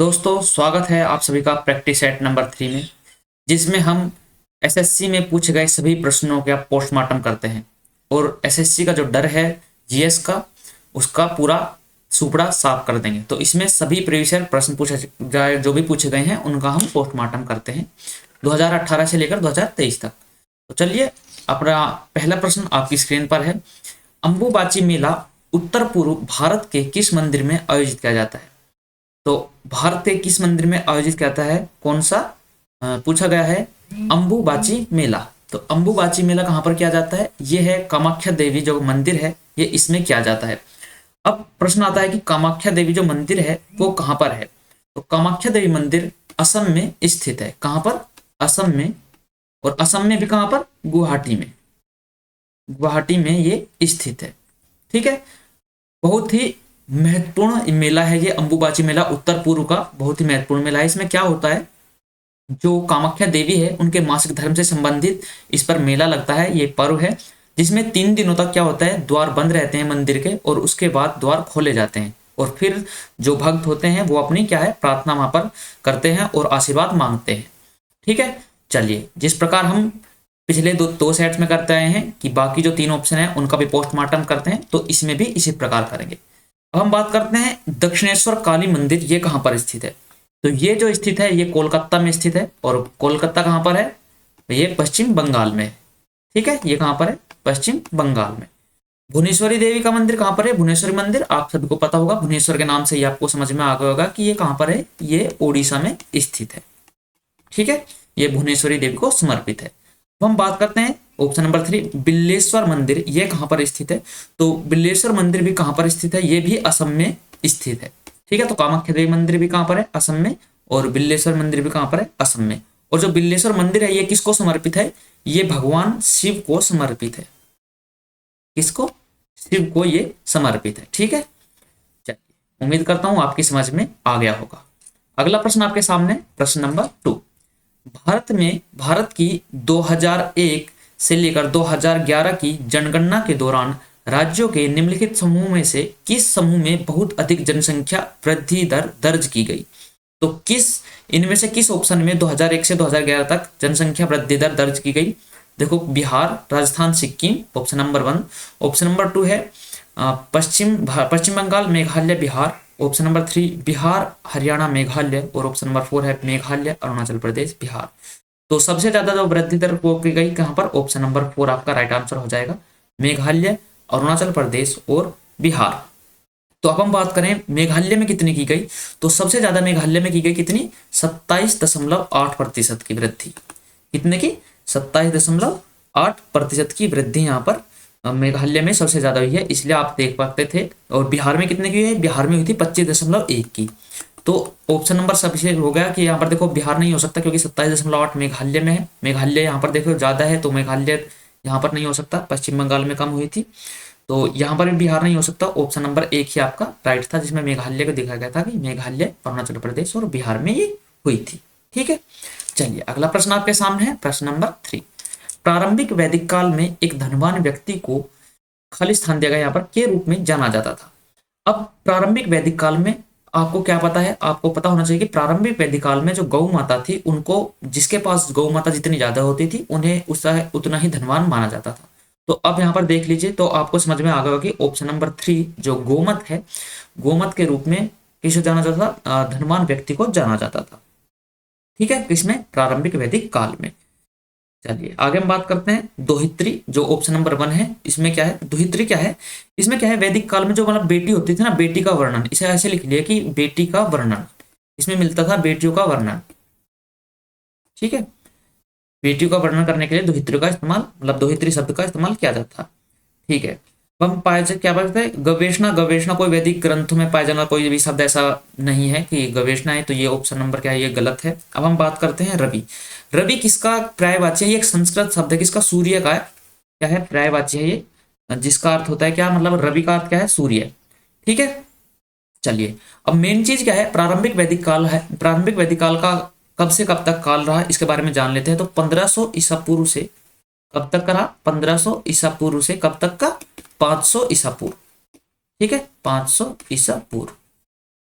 दोस्तों स्वागत है आप सभी का प्रैक्टिस सेट नंबर 3 में, जिसमें हम एसएससी में पूछे गए सभी प्रश्नों का पोस्टमार्टम करते हैं और एसएससी का जो डर है जीएस का उसका पूरा सुपड़ा साफ कर देंगे। तो इसमें सभी प्रीवियस ईयर प्रश्न पूछे जाए जो भी पूछे गए हैं उनका हम पोस्टमार्टम करते हैं 2018 से लेकर 2023 तक। तो चलिए, अपना पहला प्रश्न आपकी स्क्रीन पर है। अंबुबाची मेला उत्तर पूर्व भारत के किस मंदिर में आयोजित किया जाता है? तो भारत के किस मंदिर में आयोजित किया जाता है? कौन सा पूछा गया है? अंबुबाची मेला। तो अंबुबाची मेला कहाँ पर किया जाता है? ये है कामाख्या देवी जो मंदिर है, ये इसमें किया जाता है। अब प्रश्न आता है कि कामाख्या देवी जो मंदिर है वो कहाँ पर है? तो कामाख्या देवी मंदिर असम में स्थित है। कहाँ पर? असम में। और असम में भी कहाँ पर? गुवाहाटी में। गुवाहाटी में ये स्थित है। ठीक है, बहुत ही महत्वपूर्ण मेला है ये अंबुबाची मेला। उत्तर पूर्व का बहुत ही महत्वपूर्ण मेला है। इसमें क्या होता है, जो कामाख्या देवी है उनके मासिक धर्म से संबंधित इस पर मेला लगता है। ये पर्व है जिसमें 3 दिनों तक क्या होता है, द्वार बंद रहते हैं मंदिर के और उसके बाद द्वार खोले जाते हैं और फिर जो भक्त होते हैं वो अपनी क्या है, प्रार्थना वहां पर करते हैं और आशीर्वाद मांगते हैं। ठीक है, चलिए, जिस प्रकार हम पिछले दो सेट्स में करते आए हैं कि बाकी जो 3 ऑप्शन है उनका भी पोस्टमार्टम करते हैं, तो इसमें भी इसी प्रकार करेंगे। अब हम बात करते हैं दक्षिणेश्वर काली मंदिर, ये कहाँ पर स्थित है? तो ये जो स्थित है ये कोलकाता में स्थित है। और कोलकाता कहाँ पर है? ये पश्चिम बंगाल में है। ठीक है, ये कहाँ पर है? पश्चिम बंगाल में। भुवनेश्वरी देवी का मंदिर कहाँ पर है? भुवनेश्वरी मंदिर आप सभी को पता होगा, भुवनेश्वर के नाम से ही आपको समझ में आ गया होगा कि ये कहाँ पर है। ये ओडिशा में स्थित है। ठीक है, ये भुवनेश्वरी देवी को समर्पित है। तो हम बात करते हैं ऑप्शन नंबर 3, बिल्लेश्वर मंदिर, ये कहाँ पर स्थित है? तो बिल्लेश्वर मंदिर भी कहाँ पर स्थित है? ये भी असम में स्थित है। ठीक है, तो कामाख्या देवी मंदिर भी कहाँ पर है? असम में। और बिल्लेश्वर मंदिर भी कहाँ पर है? असम में। और जो बिल्लेश्वर मंदिर है ये किसको समर्पित है? ये भगवान शिव को समर्पित है। किसको? शिव को ये समर्पित है। ठीक है, चलिए, उम्मीद करता हूं आपकी समझ में आ गया होगा। अगला प्रश्न आपके सामने, प्रश्न नंबर 2। भारत की 2001 से लेकर 2011 की जनगणना के दौरान राज्यों के निम्नलिखित समूह में से किस समूह में बहुत अधिक जनसंख्या वृद्धि दर दर्ज की गई? तो इनमें से किस ऑप्शन में 2001 से 2011 तक जनसंख्या वृद्धि दर दर्ज की गई? देखो, Bihar, Rajasthan, Sikkim, option number 1। Option number 2 है पश्चिम बंगाल, मेघालय, बिहार। Option number 3 Bihar, Haryana, Meghalaya. और ऑप्शन नंबर 4 है मेघालय, अरुणाचल प्रदेश, बिहार। तो सबसे ज्यादा जो वृद्धि दर वो की गई कहाँ पर? ऑप्शन नंबर 4 आपका राइट आंसर हो जाएगा, मेघालय, अरुणाचल प्रदेश और बिहार। तो अब हम बात करें मेघालय में कितनी की गई, तो सबसे ज्यादा मेघालय में की गई कितनी? 27.8% की वृद्धि। कितने की? 27.8% की वृद्धि यहाँ पर मेघालय में सबसे ज्यादा हुई है, इसलिए आप देख पाते थे। और बिहार में कितने की हुई है? बिहार में हुई थी 25.1 की। तो ऑप्शन नंबर सबसे हो गया कि यहाँ पर देखो बिहार नहीं हो सकता क्योंकि 27.8 मेघालय में है। मेघालय यहाँ पर देखो ज्यादा है तो मेघालय यहाँ पर नहीं हो सकता, पश्चिम बंगाल में कम हुई थी, तो यहाँ पर भी बिहार नहीं हो सकता। ऑप्शन नंबर 1 ही आपका राइट था, जिसमें मेघालय को दिखाया गया था कि मेघालय, अरुणाचल प्रदेश और बिहार में ये हुई थी। ठीक है, चलिए, अगला प्रश्न आपके सामने है, प्रश्न नंबर 3। प्रारंभिक वैदिक काल में एक धनवान व्यक्ति को खाली स्थान दिया गया यहाँ पर के रूप में जाना जाता था। अब प्रारंभिक वैदिक काल में आपको क्या पता है? आपको पता होना चाहिए कि प्रारंभिक वैदिक काल में जो गौ माता थी उनको, जिसके पास गौ माता जितनी ज्यादा होती थी उन्हें उसका उतना ही धनवान माना जाता था। तो अब यहाँ पर देख लीजिए तो आपको समझ में आ गया कि ऑप्शन नंबर 3 जो गोमत है, गोमत के रूप में किसे जाना जाता था? धनवान व्यक्ति को जाना जाता था। ठीक है, किसमें? प्रारंभिक वैदिक काल में। चलिए आगे हम बात करते हैं दोहित्री, जो ऑप्शन नंबर 1 है। इसमें क्या है? दोहित्री क्या है? इसमें क्या है, वैदिक काल में जो मतलब बेटी होती थी ना, बेटी का वर्णन, इसे ऐसे लिख लिया कि बेटी का वर्णन, इसमें मिलता था बेटियों का वर्णन। ठीक है, बेटियों का वर्णन करने के लिए दोहित्री का इस्तेमाल, मतलब दोहित्री शब्द का इस्तेमाल किया जाता। ठीक है, हम पाए क्या पाते हैं? गवेषणा, गवेषणा कोई वैदिक ग्रंथों में पाया जाना कोई भी शब्द ऐसा नहीं है कि गवेषणा है, तो ये ऑप्शन नंबर क्या है? ये गलत है। अब हम बात करते हैं रवि। रवि किसका पर्यायवाची है? ये एक संस्कृत शब्द है, किसका? सूर्य का है। क्या है? पर्यायवाची है ये, जिसका अर्थ होता है क्या, मतलब रवि का अर्थ क्या है? सूर्य। ठीक है, चलिए, अब मेन चीज क्या है? प्रारंभिक वैदिक काल है। प्रारंभिक वैदिक काल का कब से कब तक काल रहा, इसके बारे में जान लेते हैं। तो 1500 ईसा पूर्व से कब तक का रहा? 1500 ईसा पूर्व से कब तक का? 500 ईसा पूर्व। ठीक है, 500 ईसा पूर्व।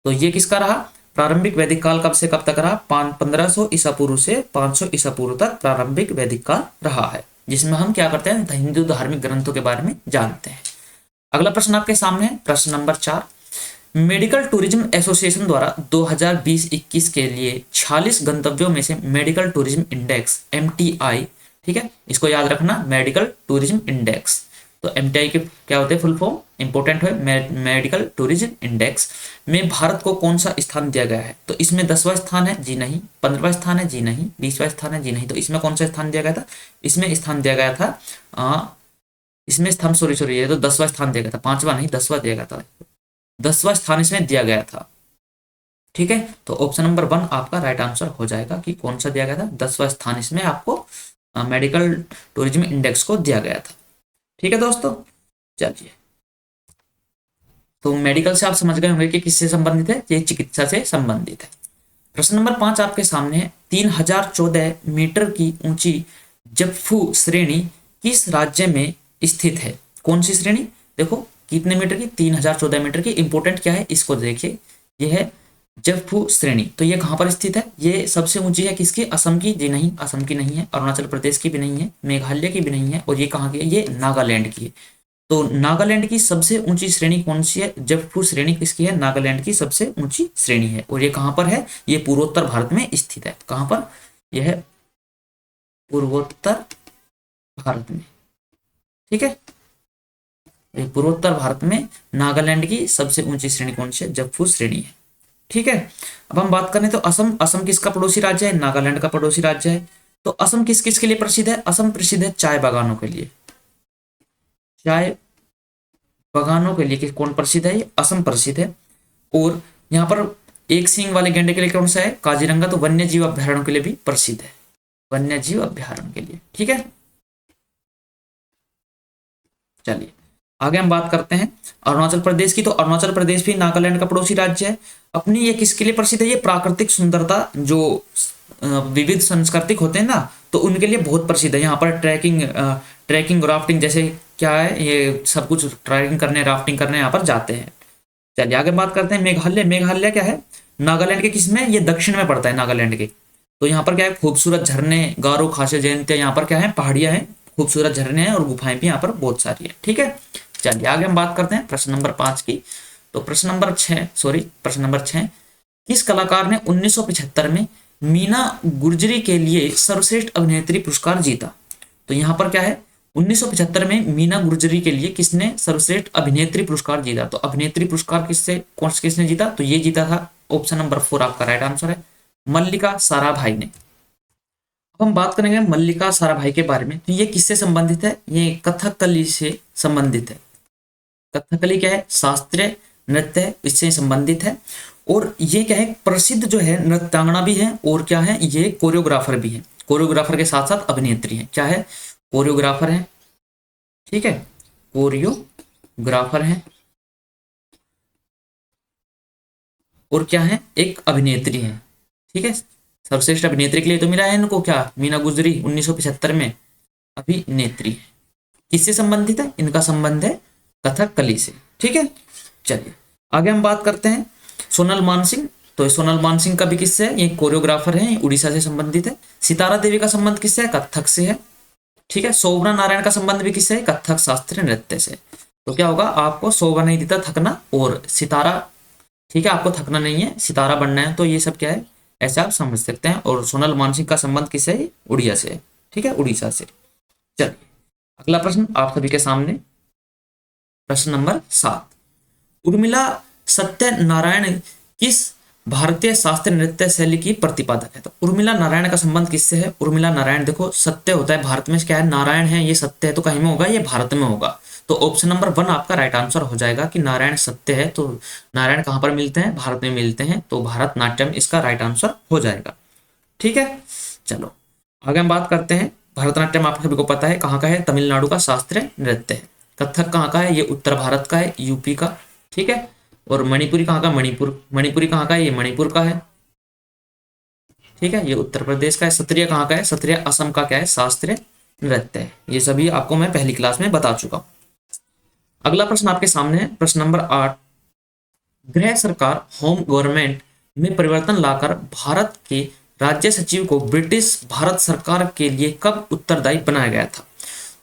तो ये किसका रहा? प्रारंभिक वैदिक काल कब से कब तक रहा? 1500 ईसा पूर्व से 500 ईसा पूर्व तक प्रारंभिक वैदिक काल रहा है, जिसमें हम क्या करते हैं, हिंदू धार्मिक ग्रंथों के बारे में जानते हैं। अगला प्रश्न आपके सामने है, प्रश्न नंबर 4। मेडिकल टूरिज्म एसोसिएशन द्वारा 2020-21 के लिए 46 गंतव्यों में से मेडिकल टूरिज्म इंडेक्स MTI, ठीक है, इसको याद रखना, मेडिकल टूरिज्म इंडेक्स। तो MTI के क्या होते हैं फुल फॉर्म, इंपॉर्टेंट है, मेडिकल टूरिज्म इंडेक्स में भारत को कौन सा स्थान दिया गया है? तो इसमें 10वां स्थान है, जी नहीं। 15वां स्थान है, जी नहीं। 20वां स्थान है, जी नहीं। तो इसमें कौन सा स्थान दिया गया था? इसमें स्थान दिया गया था इसमें स्थान सॉरी ये तो 10वां स्थान दिया गया था, 5वां नहीं 10वां दिया गया था, 10वां स्थान इसमें दिया गया था, ठीक है। तो ऑप्शन नंबर 1 आपका राइट आंसर हो जाएगा कि कौन सा दिया गया था, 10वां स्थान इसमें आपको मेडिकल टूरिज्म इंडेक्स को दिया गया था, ठीक है दोस्तों। चलिए, तो मेडिकल से आप समझ गए होंगे कि किससे संबंधित है, ये चिकित्सा से संबंधित है। प्रश्न नंबर 5 आपके सामने है, 3014 मीटर की ऊंची जपफू श्रेणी किस राज्य में स्थित है? कौन सी श्रेणी? देखो कितने मीटर की, 3014 मीटर की। इंपोर्टेंट क्या है इसको देखिए, ये है जपफू श्रेणी। तो ये कहाँ पर स्थित है? ये सबसे ऊंची है किसकी? असम की? जी नहीं, असम की नहीं है। अरुणाचल प्रदेश की भी नहीं है, मेघालय की भी नहीं है, और ये कहाँ की है? ये नागालैंड की है। तो नागालैंड की सबसे ऊंची श्रेणी कौन सी है? जपफू श्रेणी किसकी है? नागालैंड की सबसे ऊंची श्रेणी है। और ये कहाँ पर है? ये पूर्वोत्तर भारत में स्थित है। कहाँ पर? यह है पूर्वोत्तर भारत में, ठीक है। पूर्वोत्तर भारत में नागालैंड की सबसे ऊंची श्रेणी कौन सी है? जपफू श्रेणी है, ठीक है। अब हम बात करें तो असम, असम किसका पड़ोसी राज्य है? नागालैंड का पड़ोसी राज्य है। तो असम किस किस के लिए प्रसिद्ध है? असम प्रसिद्ध है चाय बागानों के लिए। चाय बागानों के लिए कौन प्रसिद्ध है? ये असम प्रसिद्ध है। और यहाँ पर एक सींग वाले गैंडे के लिए कौन सा है? काजीरंगा। तो वन्य जीव अभ्यारण्य के लिए भी प्रसिद्ध है, वन्य जीव अभ्यारण्य के लिए, ठीक है। चलिए आगे हम बात करते हैं अरुणाचल प्रदेश की। तो अरुणाचल प्रदेश भी नागालैंड का पड़ोसी राज्य है। अपनी ये किसके लिए प्रसिद्ध है? ये प्राकृतिक सुंदरता, जो विविध सांस्कृतिक होते हैं ना, तो उनके लिए बहुत प्रसिद्ध है। यहाँ पर ट्रैकिंग राफ्टिंग जैसे क्या है, ये सब कुछ ट्रैकिंग करने, राफ्टिंग करने यहाँ पर जाते हैं। चलिए आगे बात करते हैं मेघालय। मेघालय क्या है? नागालैंड के किसमें? ये दक्षिण में पड़ता है नागालैंड के। तो यहाँ पर क्या है? खूबसूरत झरने, गारो, खासी, जयंतिया, यहाँ पर क्या है? पहाड़ियां हैं, खूबसूरत झरने हैं और गुफाएं भी यहाँ पर बहुत सारी है, ठीक है। चलिए आगे हम बात करते हैं प्रश्न नंबर 5 की। तो प्रश्न नंबर 6 किस कलाकार ने 1975 में मीना गुर्जरी के लिए सर्वश्रेष्ठ अभिनेत्री पुरस्कार जीता? तो यहाँ पर क्या है? 1975 में मीना गुर्जरी के लिए किसने सर्वश्रेष्ठ अभिनेत्री पुरस्कार जीता? तो अभिनेत्री पुरस्कार किसने जीता? तो ये जीता था, ऑप्शन नंबर 4 आपका राइट आंसर है, मल्लिका साराभाई ने। अब हम बात करेंगे मल्लिका साराभाई के बारे में। तो ये किससे संबंधित है? ये कथकली से संबंधित है। कथकली क्या है? शास्त्रीय नृत्य है, इससे संबंधित है। और ये क्या है? प्रसिद्ध जो है नृत्यांगना भी है, और क्या है? ये कोरियोग्राफर भी है। कोरियोग्राफर के साथ साथ अभिनेत्री है। क्या है? कोरियोग्राफर है, ठीक है, कोरियोग्राफर है, और क्या है? एक अभिनेत्री है, ठीक है। सर्वश्रेष्ठ अभिनेत्री के लिए तो मिला है इनको क्या? मीना गुजरी 1975 में अभिनेत्री है। किससे संबंधित है? इनका संबंध है कथकली से, ठीक है। चलिए आगे हम बात करते हैं सोनल मानसिंह। तो सोनल मानसिंह का भी किससे है? ये कोरियोग्राफर है, उड़ीसा से संबंधित है। सितारा देवी का संबंध किससे है? कथक से है, ठीक है। शोभना नारायण का संबंध भी किससे है? कथक शास्त्रीय नृत्य से। तो क्या होगा? आपको शोभा नहीं देता थकना, और सितारा, ठीक है, आपको थकना नहीं है, सितारा बनना है। तो ये सब क्या है? ऐसा आप समझ सकते हैं। और सोनल मानसिंह का संबंध किससे है? उड़िया से है, ठीक है, उड़ीसा से। चलिए अगला प्रश्न आप सभी के सामने, प्रश्न नंबर 7। उर्मिला सत्यनारायण किस भारतीय शास्त्रीय नृत्य शैली की प्रतिपादक है? तो उर्मिला नारायण का संबंध किससे है? उर्मिला नारायण, देखो सत्य होता है भारत में, क्या है? नारायण है, ये सत्य है, तो कहीं में होगा? ये भारत में होगा। तो ऑप्शन नंबर 1 आपका राइट आंसर हो जाएगा कि नारायण सत्य है। तो नारायण कहाँ पर मिलते हैं? भारत में मिलते हैं। तो भरतनाट्यम इसका राइट आंसर हो जाएगा, ठीक है। चलो आगे हम बात करते हैं भरतनाट्यम। आप सभी को पता है कहाँ का है? तमिलनाडु का शास्त्रीय नृत्य है। कथक कहाँ का है? ये उत्तर भारत का है, यूपी का, ठीक है। और मणिपुरी कहाँ का? मणिपुरी कहाँ का है? ये मणिपुर का है, ठीक है, ये उत्तर प्रदेश का है। सत्रिय कहाँ का है? सत्रिय असम का क्या है? शास्त्रीय नृत्य है। ये सभी आपको मैं पहली क्लास में बता चुका हूं। अगला प्रश्न आपके सामने है, प्रश्न नंबर 8। गृह सरकार होम गवर्नमेंट में परिवर्तन लाकर भारत के राज्य सचिव को ब्रिटिश भारत सरकार के लिए कब उत्तरदायी बनाया गया था?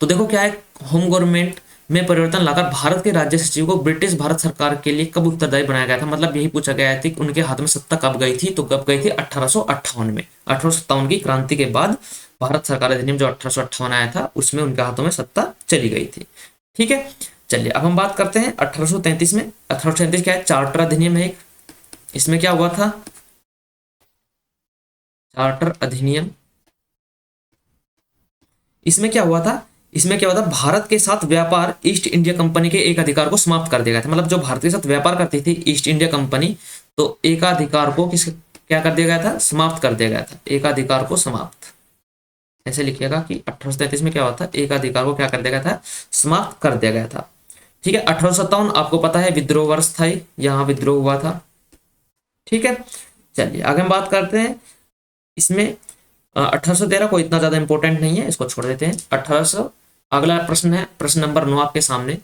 तो देखो क्या है, होम गवर्नमेंट में परिवर्तन लाकर भारत के राज्य सचिव को ब्रिटिश भारत सरकार के लिए कब उत्तरदायी बनाया गया था, मतलब यही पूछा गया था कि उनके हाथ में सत्ता कब गई थी, तो कब गई थी 1858 में। 1857 की क्रांति के बाद भारत सरकार अधिनियम जो 1858 आया था उसमें उनके हाथों में सत्ता चली गई थी। ठीक है, चलिए अब हम बात करते हैं 1833 में। 1833 क्या है, चार्टर अधिनियम है एक। इसमें क्या हुआ था, चार्टर अधिनियम, इसमें क्या हुआ था, इसमें क्या हुआ था, भारत के साथ व्यापार ईस्ट इंडिया कंपनी के एक अधिकार को समाप्त कर दिया गया था। मतलब जो भारत के साथ व्यापार करती थी ईस्ट इंडिया कंपनी, तो एकाधिकार को किस क्या कर दिया गया था, समाप्त कर दिया गया था, एकाधिकार को समाप्त। ऐसे लिखिएगा कि 1833 में क्या हुआ था, एकाधिकार को क्या कर दिया गया था, समाप्त कर दिया गया था। ठीक है, 1857 आपको पता है विद्रोह वर्ष था, यहाँ विद्रोह हुआ था। ठीक है, चलिए आगे हम बात करते हैं। इसमें 1813 को इतना ज्यादा इंपॉर्टेंट नहीं है, इसको छोड़ देते हैं। 1800, अगला प्रश्न है, प्रश्न नंबर 9 आपके सामने,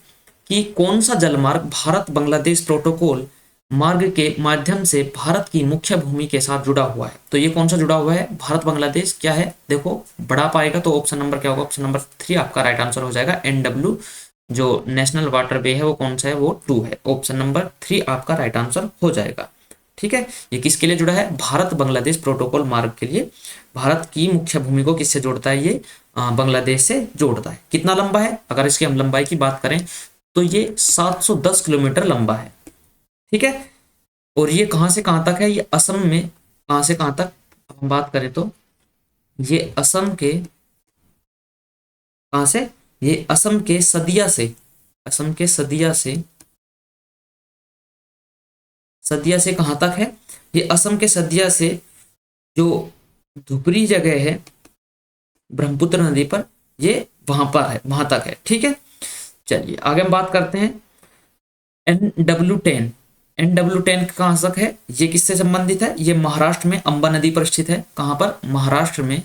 कि कौन सा जलमार्ग भारत बांग्लादेश प्रोटोकॉल मार्ग के माध्यम से भारत की मुख्य भूमि के साथ जुड़ा हुआ है? तो ये कौन सा जुड़ा हुआ है, भारत बांग्लादेश क्या है, देखो बड़ा पाएगा तो ऑप्शन नंबर क्या होगा, ऑप्शन नंबर 3 आपका राइट आंसर हो जाएगा। NW जो नेशनल वाटर वे है वो कौन सा है, वो 2 है, ऑप्शन नंबर 3 आपका राइट आंसर हो जाएगा। ठीक है, ये किसके लिए जुड़ा है, भारत बांग्लादेश प्रोटोकॉल मार्ग के लिए। भारत की मुख्य भूमि को किससे जोड़ता है, ये बांग्लादेश से जोड़ता है। कितना लंबा है, अगर इसकी हम लंबाई की बात करें तो ये 710 किलोमीटर लंबा है। ठीक है, और ये कहां से कहां तक है, ये असम में कहां से कहां तक हम बात करें तो ये असम के कहां से, ये असम के सदिया से, असम के सदिया से कहां तक है, ये असम के सदिया से जो धुपरी जगह है ब्रह्मपुत्र नदी पर, ये वहां पर है, वहां तक है। ठीक है, चलिए आगे हम बात करते हैं। NW10, NW10 कहां तक है, ये किससे संबंधित है, ये महाराष्ट्र में अंबा नदी पर स्थित है। कहां पर, महाराष्ट्र में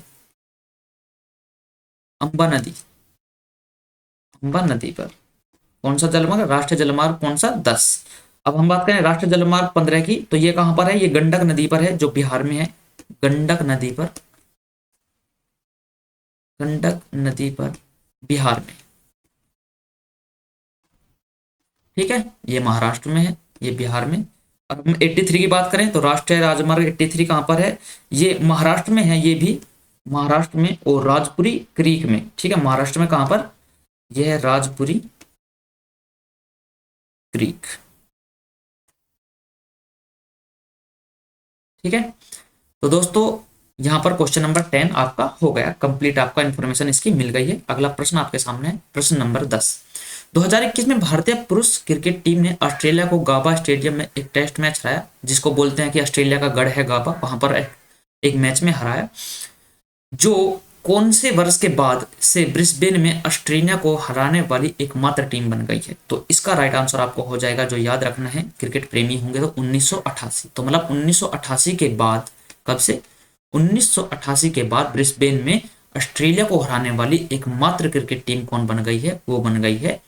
अंबा नदी, अंबा नदी पर। कौन सा जलमार्ग, राष्ट्रीय जलमार्ग कौन सा, 10। अब हम बात करें राष्ट्रीय जलमार्ग 15 की, तो ये कहां पर है, ये गंडक नदी पर है जो बिहार में है, गंडक नदी पर, गंडक नदी पर बिहार में। ठीक है, ये महाराष्ट्र में है, ये बिहार में। अब हम 83 की बात करें तो राष्ट्रीय राजमार्ग 83 कहां पर है, ये महाराष्ट्र में है, ये भी महाराष्ट्र में, और राजपुरी क्रीक में। ठीक है, महाराष्ट्र में कहां पर, यह है राजपुरी क्रीक। ठीक है, तो दोस्तों यहां पर क्वेश्चन नंबर 10 आपका हो गया कंप्लीट, आपका इंफॉर्मेशन इसकी मिल गई है। अगला प्रश्न आपके सामने है, प्रश्न नंबर 10। 2021 में भारतीय पुरुष क्रिकेट टीम ने ऑस्ट्रेलिया को गाबा स्टेडियम में एक टेस्ट मैच हराया, जिसको बोलते हैं कि ऑस्ट्रेलिया का गढ़ है गाबा, वहां पर एक मैच में हराया, जो कौन से वर्ष के बाद से ब्रिस्बेन में ऑस्ट्रेलिया को हराने वाली एकमात्र टीम बन गई है? तो इसका राइट आंसर आपको हो जाएगा, जो याद रखना है, क्रिकेट प्रेमी होंगे तो 1988। तो मतलब 1988 के बाद, कब से, 1988 के बाद ब्रिस्बेन में ऑस्ट्रेलिया को हराने वाली एकमात्र क्रिकेट टीम कौन बन गई है, वो बन गई है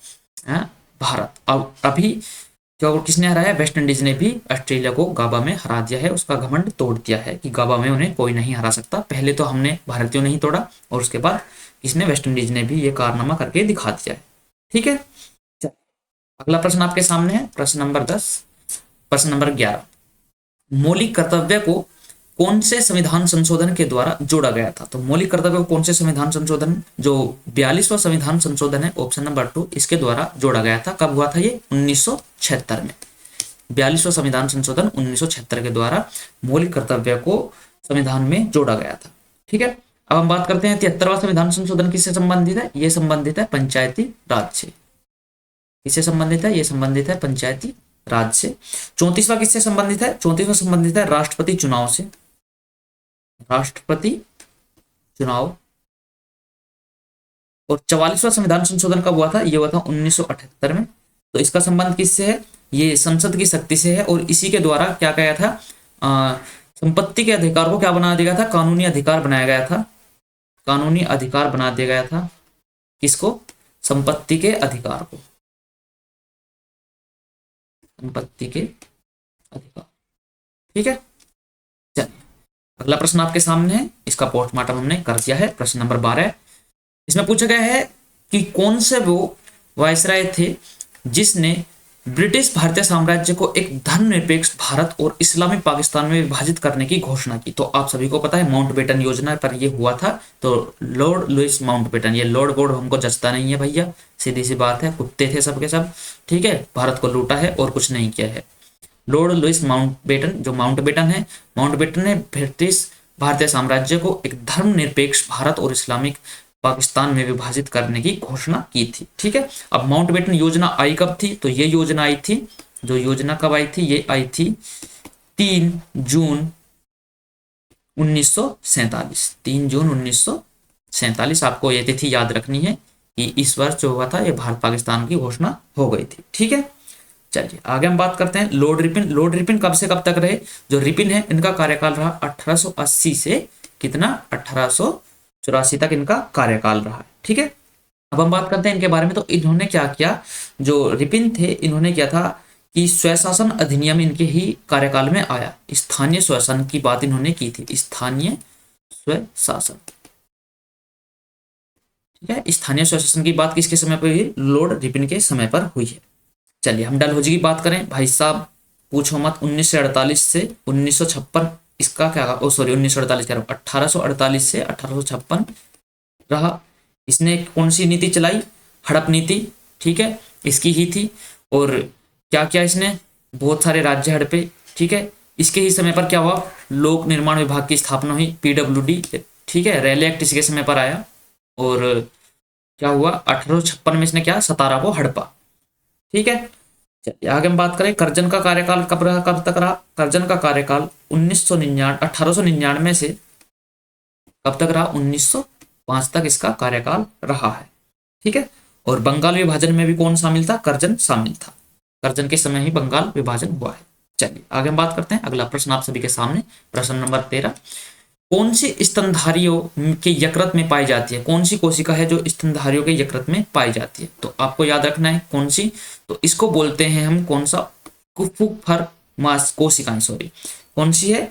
भारत। अब अभी जो किसने हराया, वेस्ट इंडीज ने भी ऑस्ट्रेलिया को गाबा में हरा दिया है, उसका घमंड तोड़ दिया है कि गाबा में उन्हें कोई नहीं हरा सकता। पहले तो हमने भारतीयों ने ही तोड़ा, और उसके बाद किसने, वेस्ट इंडीज ने भी ये कारनामा करके दिखा दिया है। ठीक है, अगला प्रश्न आपके सामने है, प्रश्न नंबर 10। प्रश्न नंबर 11, मौलिक कर्तव्य को कौन से संविधान संशोधन के द्वारा जोड़ा गया था? तो मौलिक कर्तव्य को कौन से संविधान संशोधन, जो 42वां संविधान संशोधन है, ऑप्शन नंबर 2, इसके द्वारा जोड़ा गया था। कब हुआ था ये, 1976 में। 42वां संविधान संशोधन 1976 के द्वारा मौलिक कर्तव्य को संविधान में जोड़ा गया था। ठीक है, अब हम बात करते हैं 73वां संविधान संशोधन किससे संबंधित है, ये संबंधित है पंचायती राज से। किससे संबंधित है, ये संबंधित है पंचायती राज से। 34वां किससे संबंधित है, 34वां संबंधित है राष्ट्रपति चुनाव से, राष्ट्रपति चुनाव। और 44वां संविधान संशोधन कब हुआ था, ये हुआ था 1978 में। तो इसका संबंध किससे है, ये संसद की शक्ति से है, और इसी के द्वारा क्या किया था, संपत्ति के अधिकार को क्या बना दिया गया था, कानूनी अधिकार बनाया गया था, कानूनी अधिकार बना दिया गया था। किसको, संपत्ति के अधिकार को, संपत्ति के अधिकार। ठीक है, अगला प्रश्न आपके सामने है, इसका पोस्टमार्टम हमने कर दिया है। प्रश्न नंबर 12 इसमें पूछा गया है कि कौन से वो वायसराय थे जिसने ब्रिटिश भारतीय साम्राज्य को एक धर्मनिरपेक्ष भारत और इस्लामी पाकिस्तान में विभाजित करने की घोषणा की। तो आप सभी को पता है माउंटबेटन योजना पर ये हुआ था। तो लॉर्ड लुइस माउंटबेटन, ये लॉर्ड वॉर्ड हमको जचता नहीं है भैया, सीधी सी बात है, कुत्ते थे सबके सब, ठीक है, भारत को लूटा है और कुछ नहीं किया है। लॉर्ड लुइस माउंटबेटन, जो माउंटबेटन है, माउंटबेटन ने ब्रिटिश भारतीय साम्राज्य को एक धर्मनिरपेक्ष भारत और इस्लामिक पाकिस्तान में विभाजित करने की घोषणा की थी। ठीक है, अब माउंटबेटन योजना आई कब थी? तो ये योजना आई थी, जो योजना कब आई थी? ये आई थी 3 जून 1947। 3 जून 1947 आपको ये तिथि याद रखनी है कि इस वर्ष जो हुआ था ये भारत पाकिस्तान की घोषणा हो गई थी। ठीक है, चलिए आगे हम बात करते हैं लॉर्ड रिपिन। लॉर्ड रिपिन कब से कब तक रहे? जो रिपिन है इनका कार्यकाल रहा 1880 से कितना, 1884 तक इनका कार्यकाल रहा है। ठीक है, अब हम बात करते हैं इनके बारे में। तो इन्होंने क्या किया, जो रिपिन थे इन्होंने क्या था कि स्वशासन अधिनियम इनके ही कार्यकाल में आया। स्थानीय स्वशासन की बात इन्होंने की थी, स्थानीय स्वशासन। ठीक है, स्थानीय स्वशासन की बात किसके समय पर हुई? लॉर्ड रिपिन के समय पर हुई है। चलिए हम डलहौजी की बात करें भाई साहब, पूछो मत। 1948 से 1956 इसका क्या, ओ सॉरी 1948 कह रहा हूं, 1848 से 1856 रहा। इसने कौन सी नीति चलाई? हड़प नीति। ठीक है, इसकी ही थी। और क्या क्या इसने, बहुत सारे राज्य हड़पे। ठीक है, इसके ही समय पर क्या हुआ, लोक निर्माण विभाग की स्थापना हुई, पीडब्ल्यूडी। ठीक है, रेल एक्ट इसके समय पर आया। और क्या हुआ, 1856 में इसने क्या, सतारा को हड़पा। ठीक है, चलिए आगे हम बात करें करजन का कार्यकाल कब रहा, कब तक रहा? करजन का कार्यकाल 1899 से कब तक रहा? 1905 तक इसका कार्यकाल रहा है। ठीक है, और बंगाल विभाजन में भी कौन शामिल था? करजन शामिल था। करजन के समय ही बंगाल विभाजन हुआ है। चलिए आगे हम बात करते हैं। अगला प्रश्न आप सभी के सामने, प्रश्न नंबर 13। कौन सी स्तनधारियों के यकृत में पाई जाती है? कौन सी कोशिका है जो स्तनधारियों के यकृत में पाई जाती है? तो आपको याद रखना है कौन सी। तो इसको बोलते हैं हम कौन सा, कुफुफर मास कोशिकाएं, सॉरी कौन सी है,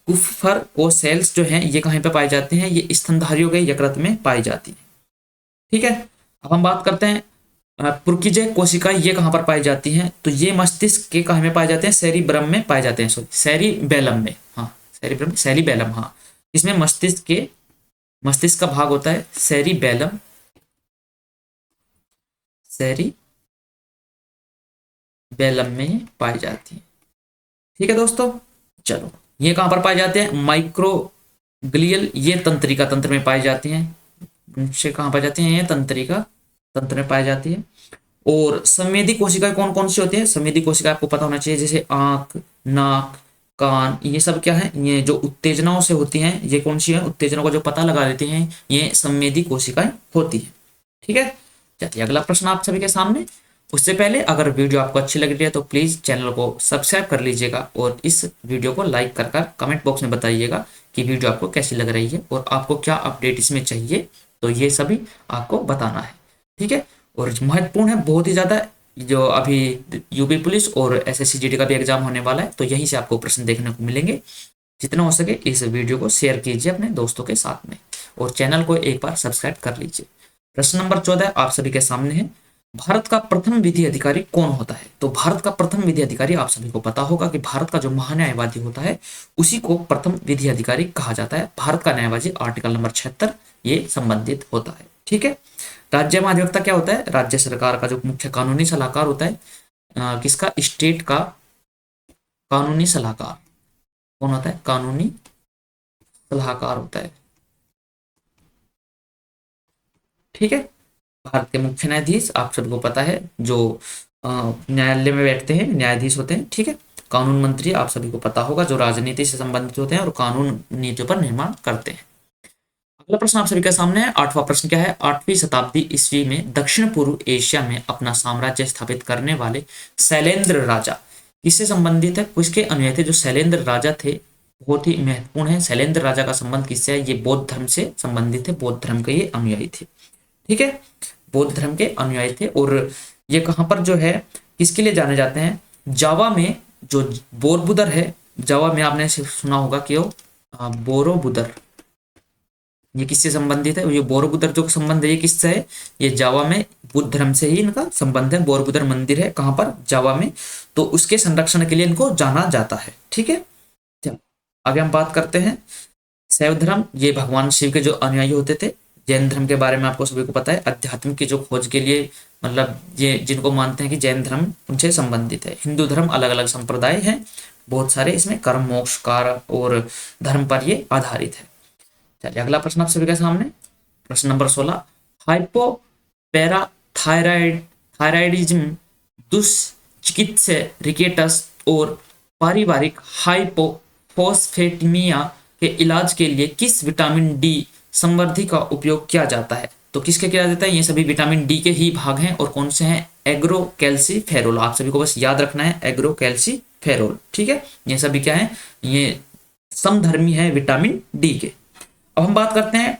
कुफुफर को सेल्स जो हैं ये कहाँ पे पाए जाते हैं? ये स्तनधारियों के यकृत में पाई जाती है। ठीक है, अब हम बात करते हैं पुर्किजे कोशिकाएं, ये कहाँ पर पाई जाती हैं? तो ये मस्तिष्क के कहाँ में पाए जाते हैं? सेरिब्रम में पाए जाते हैं, सॉरी सेरिबेलम में, हाँ सेरिब्रम, सेरिबेलम, हाँ इसमें मस्तिष्क का भाग होता है सेरिबेलम, सेरिबेलम में पाई जाती है। ठीक है दोस्तों, चलो ये कहां पर पाए जाते हैं? माइक्रोग्लियल, ये तंत्रिका तंत्र में पाई जाती हैं। उनसे कहां पाई जाती हैं? ये तंत्रिका तंत्र में पाई जाती है। और संवेदी कोशिकाएं कौन कौन सी होती है? संवेदी कोशिकाएं आपको पता होना चाहिए, जैसे आंख, नाक, कान, ये सब क्या है, ये जो उत्तेजनाओं से होती हैं, ये कौन सी है, उत्तेजनाओं का जो पता लगा लेती हैं, ये संवेदी कोशिकाएं होती है। ठीक है, चलिए अगला प्रश्न आप सभी के सामने। उससे पहले अगर वीडियो आपको अच्छी लग रही है तो प्लीज चैनल को सब्सक्राइब कर लीजिएगा और इस वीडियो को लाइक कर कमेंट बॉक्स में बताइएगा कि वीडियो आपको कैसी लग रही है और आपको क्या अपडेट इसमें चाहिए, तो ये सभी आपको बताना है। ठीक है, और महत्वपूर्ण है बहुत ही ज्यादा, जो अभी यूपी पुलिस और एसएससी जीडी का भी एग्जाम होने वाला है, तो यहीं से आपको प्रश्न देखने को मिलेंगे। जितना हो सके इस वीडियो को शेयर कीजिए अपने दोस्तों के साथ में और चैनल को एक बार सब्सक्राइब कर लीजिए। प्रश्न नंबर 14 आप सभी के सामने है, भारत का प्रथम विधि अधिकारी कौन होता है? तो भारत का प्रथम विधि अधिकारी आप सभी को पता होगा कि भारत का जो महान्यायवादी होता है उसी को प्रथम विधि अधिकारी कहा जाता है। भारत का न्यायवादी आर्टिकल नंबर 76 ये संबंधित होता है। ठीक है, राज्य महाधिवक्ता क्या होता है? राज्य सरकार का जो मुख्य कानूनी सलाहकार होता है, किसका, स्टेट का कानूनी सलाहकार कौन होता है? कानूनी सलाहकार होता है। ठीक है, भारत के मुख्य न्यायाधीश आप सबको पता है, जो न्यायालय में बैठते हैं न्यायाधीश होते हैं। ठीक है, कानून मंत्री आप सभी को पता होगा, जो राजनीति से संबंधित होते हैं और कानून नीतियों पर निर्माण करते हैं। अगला प्रश्न आप सभी के सामने है, 8वां प्रश्न क्या है? 8वीं शताब्दी ईस्वी में दक्षिण पूर्व एशिया में अपना साम्राज्य स्थापित करने वाले शैलेंद्र राजा किससे संबंधित है? किसके अनुयायी थे? जो शैलेंद्र राजा थे बहुत ही महत्वपूर्ण है। शैलेंद्र राजा का संबंध किससे है? ये बौद्ध धर्म से संबंधित है, बौद्ध धर्म के ये अनुयायी थे। ठीक है, बौद्ध धर्म के अनुयायी थे। और ये कहां पर जो है किसके लिए जाने जाते हैं? जावा में जो बोरबुदर है, जावा में आपने सुना होगा कि वो बोरोबुदर, ये किससे संबंधित है? ये बोरोबुदर जो संबंध है ये किससे है? ये जावा में बुद्ध धर्म से ही इनका संबंध है। बोरोबुदर मंदिर है कहाँ पर? जावा में। तो उसके संरक्षण के लिए इनको जाना जाता है। ठीक है, चलो आगे हम बात करते हैं। शैव धर्म, ये भगवान शिव के जो अनुयायी होते थे। जैन धर्म के बारे में आपको सभी को पता है, अध्यात्म की जो खोज के लिए, मतलब ये जिनको मानते हैं कि जैन धर्म उनसे संबंधित है। हिंदू धर्म अलग अलग संप्रदाय हैं बहुत सारे, इसमें कर्म मोक्ष कार और धर्म पर ये आधारित है। चलिए अगला प्रश्न आप सभी के सामने, प्रश्न number 16। Hypo para thyroid thyroidism, दुष्चिकित्सीय रिकेटस और पारिवारिक हाइपोफोस्फेटेमिया के इलाज के लिए किस विटामिन डी संवर्धी का उपयोग किया जाता है? तो किसके किया जाता है? ये सभी विटामिन डी के ही भाग हैं। और कौन से हैं? एग्रोकैल्सीफेरोल। आप सभी को बस याद रखना है एग्रोकैल्सीफेरोल। ठीक है, ये सभी क्या है? ये समधर्मी है विटामिन डी के। अब हम बात करते हैं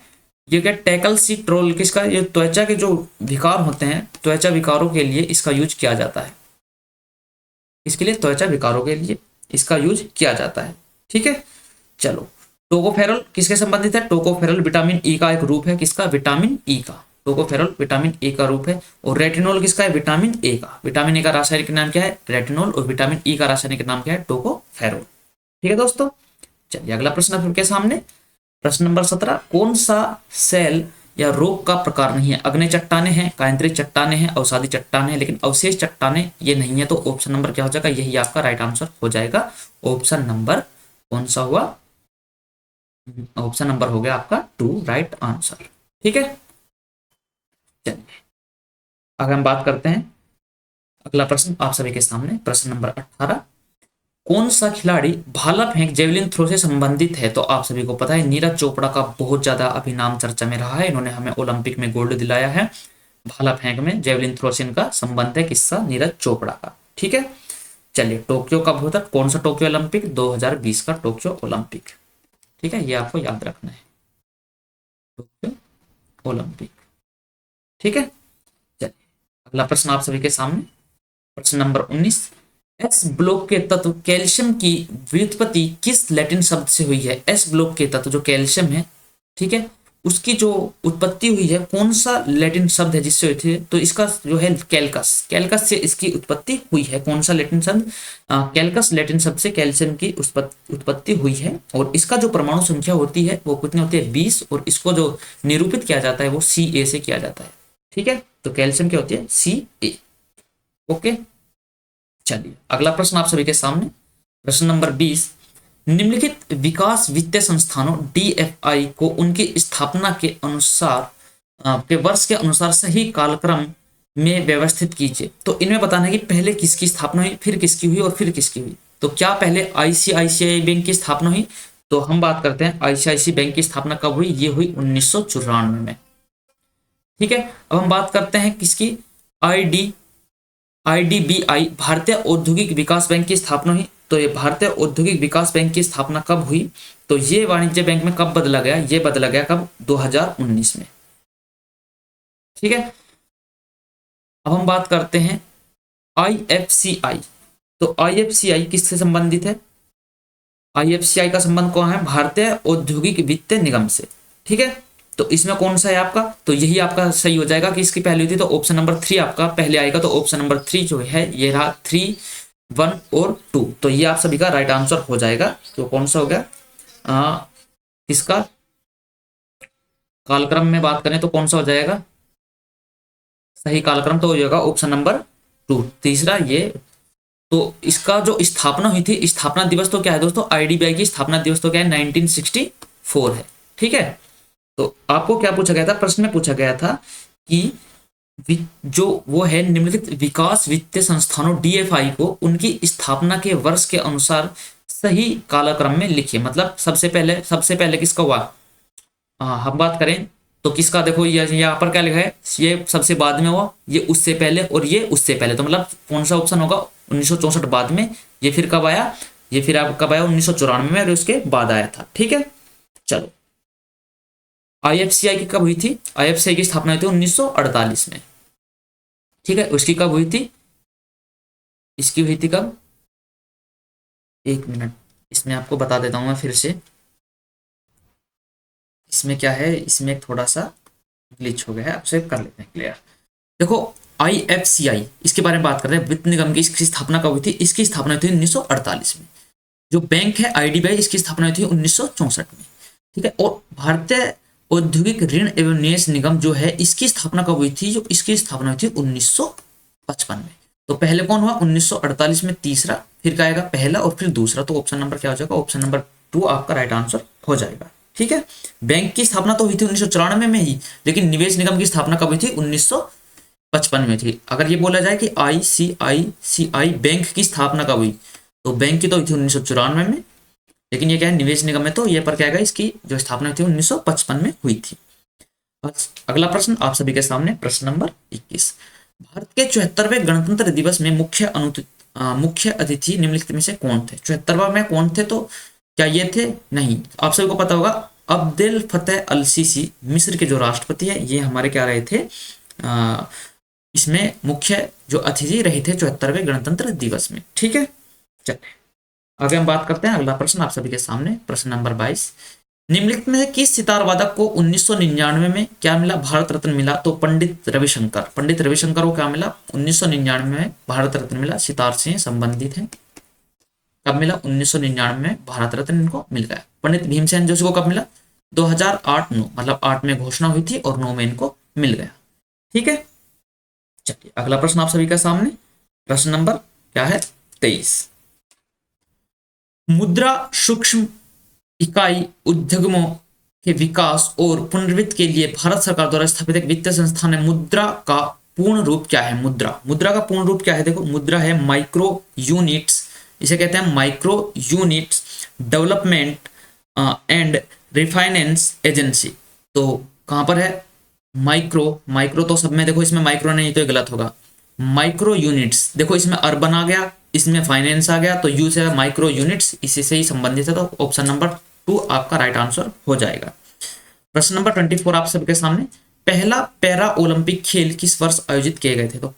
ये क्या टैकलसीट्रोल किसका? ये त्वचा के जो विकार होते हैं, त्वचा विकारों के लिए इसका यूज किया जाता है। इसके लिए त्वचा विकारों के लिए इसका यूज किया जाता है। ठीक है, चलो टोकोफेरॉल किसके संबंधित है? टोकोफेरॉल विटामिन ई का एक रूप है। किसका? विटामिन ई का। टोकोफेरॉल विटामिन ए का रूप है। और रेटिनॉल किसका है? विटामिन ए का। विटामिन ए का रासायनिक नाम क्या है? रेटिनॉल। और विटामिन ई का रासायनिक नाम क्या है? टोकोफेरॉल। ठीक है दोस्तों, चलिए अगला प्रश्न आपके सामने, प्रश्न नंबर 17। कौन सा सेल या रोग का प्रकार नहीं है? अग्नि चट्टाने हैं, कायांतरित चट्टाने हैं, अवसादी चट्टाने हैं, लेकिन अवशेष चट्टाने ये नहीं है। तो ऑप्शन नंबर क्या हो जाएगा? यही आपका राइट आंसर हो जाएगा। ऑप्शन नंबर कौन सा हुआ? ऑप्शन नंबर हो गया आपका 2 राइट आंसर। ठीक है, चलिए आगे हम बात करते हैं। अगला प्रश्न आप सभी के सामने, प्रश्न नंबर 18। कौन सा खिलाड़ी भाला फेंक जेवलिन थ्रो से संबंधित है? तो आप सभी को पता है नीरज चोपड़ा का बहुत ज्यादा अभी नाम चर्चा में रहा है। इन्होंने हमें ओलंपिक में गोल्ड दिलाया है। भाला फेंक में जेवलिन थ्रो से इनका संबंध है। किसका? नीरज चोपड़ा का। ठीक है, चलिए टोक्यो कब होता? कौन सा टोक्यो ओलंपिक? 2020 का टोक्यो ओलंपिक। ठीक है, ये आपको याद रखना है, टोक्यो ओलंपिक। ठीक है, चलिए अगला प्रश्न आप सभी के सामने, प्रश्न नंबर 19। एस ब्लॉक के तत्व कैल्शियम की व्युत्पत्ति किस लैटिन शब्द से हुई है? एस ब्लॉक के तत्व जो कैल्शियम है, ठीक है, उसकी जो उत्पत्ति हुई है कौन सा लैटिन शब्द है जिससे हुई थी? तो इसका जो है कैल्कस, कैल्कस से इसकी उत्पत्ति हुई है। कौन सा लैटिन शब्द? कैल्कस लैटिन शब्द से कैल्शियम की उत्पत्ति हुई है। और इसका जो परमाणु संख्या होती है वो कितनी होती है? 20। और इसको जो निरूपित किया जाता है वो Ca से किया जाता है। ठीक है, तो कैल्शियम क्या होती है? Ca। ओके, चलिए अगला प्रश्न आप सभी के सामने, प्रश्न नंबर 20। निम्नलिखित विकास वित्तीय संस्थानों DFI को उनकी स्थापना के अनुसार के वर्ष के अनुसार सही कालक्रम में व्यवस्थित कीजिए। तो इनमें बताना है कि पहले किसकी स्थापना हुई, फिर किसकी हुई और फिर किसकी हुई। तो क्या पहले ICICI बैंक की स्थापना हुई? तो हम बात करते हैं ICICI बैंक की स्थापना कब हुई? ये हुई 1994 में। ठीक है, अब हम बात करते हैं किसकी? IDBI भारतीय औद्योगिक विकास बैंक की स्थापना हुई। तो ये भारतीय औद्योगिक विकास बैंक की स्थापना कब हुई? तो ये वाणिज्य बैंक में कब बदला गया? ये बदला गया कब? 2019 में। ठीक है, अब हम बात करते हैं IFCI। तो IFCI किससे संबंधित है? IFCI का संबंध कौन है? भारतीय औद्योगिक वित्त निगम से। ठीक है, तो इसमें कौन सा है आपका? तो यही आपका सही हो जाएगा कि इसकी पहली थी। तो ऑप्शन नंबर 3 आपका पहले आएगा। तो ऑप्शन नंबर 3 जो है ये रहा 3, 1 और 2। तो ये आप सभी का राइट आंसर हो जाएगा। तो कौन सा हो गया? इसका कालक्रम में बात करें तो कौन सा हो जाएगा सही कालक्रम? तो हो जाएगा ऑप्शन नंबर 2, तीसरा ये। तो इसका जो स्थापना हुई थी, स्थापना दिवस तो क्या है दोस्तों? IDBI की स्थापना दिवस तो क्या है? 1964 है। ठीक है, तो आपको क्या पूछा गया था? प्रश्न में पूछा गया था कि जो वो है निम्नलिखित विकास वित्तीय संस्थानों DFI को उनकी स्थापना के वर्ष के अनुसार सही कालक्रम में लिखिए। मतलब सबसे पहले किसका हुआ? हम बात करें तो किसका? देखो ये यहाँ पर क्या लिखा है? ये सबसे बाद में हुआ, ये उससे पहले और ये उससे पहले। तो मतलब कौन सा ऑप्शन होगा? 1964 बाद में। ये फिर कब आया? ये फिर आप कब आया? 1994 में, और उसके बाद आया था। ठीक है, चलो IFCI की कब हुई थी? IFCI की स्थापना हुई थी 1948 में। ठीक है, उसकी कब हुई थी? इसकी हुई थी कब? एक मिनट, इसमें आपको बता देता हूं मैं फिर से। इसमें क्या है, इसमें थोड़ा सा ग्लिच हो गया है, आप सेव कर लेते हैं। क्लियर। देखो IFCI, इसके बारे में बात कर रहे हैं, वित्त निगम की, इसकी स्थापना कब हुई थी? इसकी स्थापना हुई थी 1948 में। जो बैंक है IDBI, इसकी स्थापना हुई थी 1964 में। ठीक है। और भारतीय औद्योगिक ऋण एवं निवेश निगम जो है, इसकी स्थापना कब हुई थी? जो इसकी स्थापना हुई थी 1955 में। तो पहले कौन हुआ? 1948 में तीसरा, फिर क्या आएगा? पहला और फिर दूसरा। तो ऑप्शन नंबर क्या हो जाएगा? ऑप्शन नंबर 2 आपका राइट आंसर हो जाएगा। ठीक है। बैंक की स्थापना तो हुई थी 1994 में ही, लेकिन निवेश निगम की स्थापना कब हुई थी? 1955 में थी। अगर ये बोला जाए कि ICICI बैंक की स्थापना कब हुई, तो बैंक की तो हुई थी 1994 में, लेकिन ये क्या है, निवेश निगम में, तो ये पर क्या आएगा, इसकी जो स्थापना हुई थी 1955 में हुई थी। अगला प्रश्न आप सभी के सामने, प्रश्न नंबर 21। भारत के 74वें गणतंत्र दिवस में मुख्य अतिथि निम्नलिखित में से कौन थे? 74वां में कौन थे? तो क्या ये थे? नहीं। आप सभी को पता होगा, अब्देल फतेह अल सीसी, मिस्र के जो राष्ट्रपति है, ये हमारे क्या रहे थे, इसमें मुख्य जो अतिथि रहे थे 74वें गणतंत्र दिवस में। ठीक है। चलिए आगे हम बात करते हैं। अगला प्रश्न आप सभी के सामने, प्रश्न नंबर 22। निम्नलिखित में से किस सितार वादक को 1999 में क्या मिला? भारत रत्न मिला? तो पंडित रविशंकर। पंडित रविशंकर को क्या मिला? 1999 में भारत रत्न मिला। सितार से संबंधित है। कब मिला? 1999 में भारत रत्न इनको मिल गया। पंडित भीमसेन जोशी को कब मिला? 2008-9, मतलब 8 में घोषणा हुई थी और 9 में इनको मिल गया। ठीक है। चलिए अगला प्रश्न आप सभी के सामने, प्रश्न नंबर क्या है? 23। मुद्रा सूक्ष्म इकाई उद्यमों के विकास और पुनर्वित्त के लिए भारत सरकार द्वारा स्थापित एक वित्तीय संस्थान है। मुद्रा का पूर्ण रूप क्या है? मुद्रा का पूर्ण रूप क्या है? देखो, मुद्रा है माइक्रो यूनिट्स, इसे कहते हैं micro units development and refinance agency. तो कहां पर है? माइक्रो तो सब में, देखो इसमें माइक्रो नहीं तो ये गलत होगा। माइक्रो यूनिट्स, देखो इसमें अर्बन आ गया, इसमें फाइनेंस आ गया, तो यू से माइक्रो यूनिट्स, इसी से ही संबंधित है। तो ऑप्शन नंबर 2 आपका राइट आंसर हो जाएगा। प्रश्न नंबर 24 आप सबके सामने, पहला पैरा ओलंपिक खेल किस वर्ष आयोजित किए गए थे? तो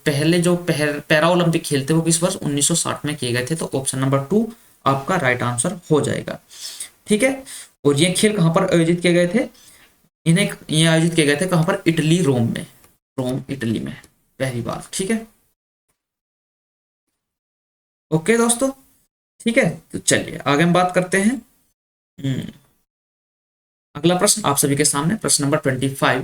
पहले जो पैरा ओलंपिक खेल थे वो किस वर्ष? 1960 में किए गए थे। तो ऑप्शन नंबर 2 आपका राइट आंसर हो जाएगा। ठीक है। और ये खेल कहां पर आयोजित किए गए थे? ये आयोजित किए गए थे कहां पर? इटली, रोम में। रोम इटली में पहली बार। ठीक है। ओके दोस्तों, ठीक है। तो चलिए आगे हम बात करते हैं। अगला प्रश्न आप सभी के सामने, प्रश्न नंबर 25।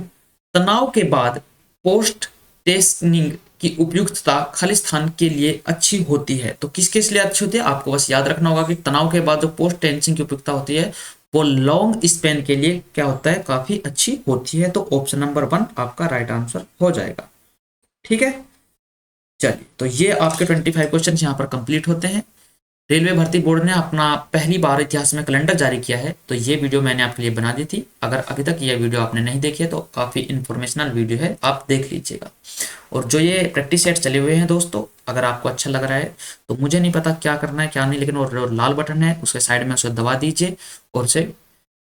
तनाव के बाद पोस्ट टेंसिंग की उपयुक्तता खालिस्तान के लिए अच्छी होती है। तो किस किस लिए अच्छी होती है? आपको बस याद रखना होगा कि तनाव के बाद जो पोस्ट टेंसिंग की उपयुक्तता होती है वो लॉन्ग स्पेन के लिए क्या होता है? काफी अच्छी होती है। तो ऑप्शन नंबर 1 आपका राइट आंसर हो जाएगा। ठीक है। चलिए, तो ये आपके 25 क्वेश्चन यहाँ पर कंप्लीट होते हैं। रेलवे भर्ती बोर्ड ने अपना पहली बार इतिहास में कैलेंडर जारी किया है, तो ये वीडियो मैंने आपके लिए बना दी थी। अगर अभी तक ये वीडियो आपने नहीं देखी है तो काफ़ी इन्फॉर्मेशनल वीडियो है, आप देख लीजिएगा। और जो ये प्रैक्टिस सेट चले हुए हैं दोस्तों, अगर आपको अच्छा लग रहा है तो मुझे नहीं पता क्या करना है क्या नहीं, लेकिन वो लाल बटन है उसके साइड में, उसे दबा दीजिए और उसे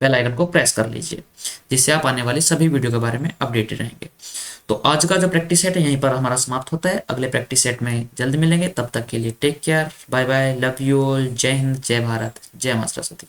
बेल आइकन को प्रेस कर लीजिए, जिससे आप आने वाली सभी वीडियो के बारे में अपडेटेड रहेंगे। तो आज का जो प्रैक्टिस सेट है यहीं पर हमारा समाप्त होता है। अगले प्रैक्टिस सेट में जल्द मिलेंगे, तब तक के लिए take care, bye bye, love you all, जय हिंद, जय भारत, जय मां सरस्वती।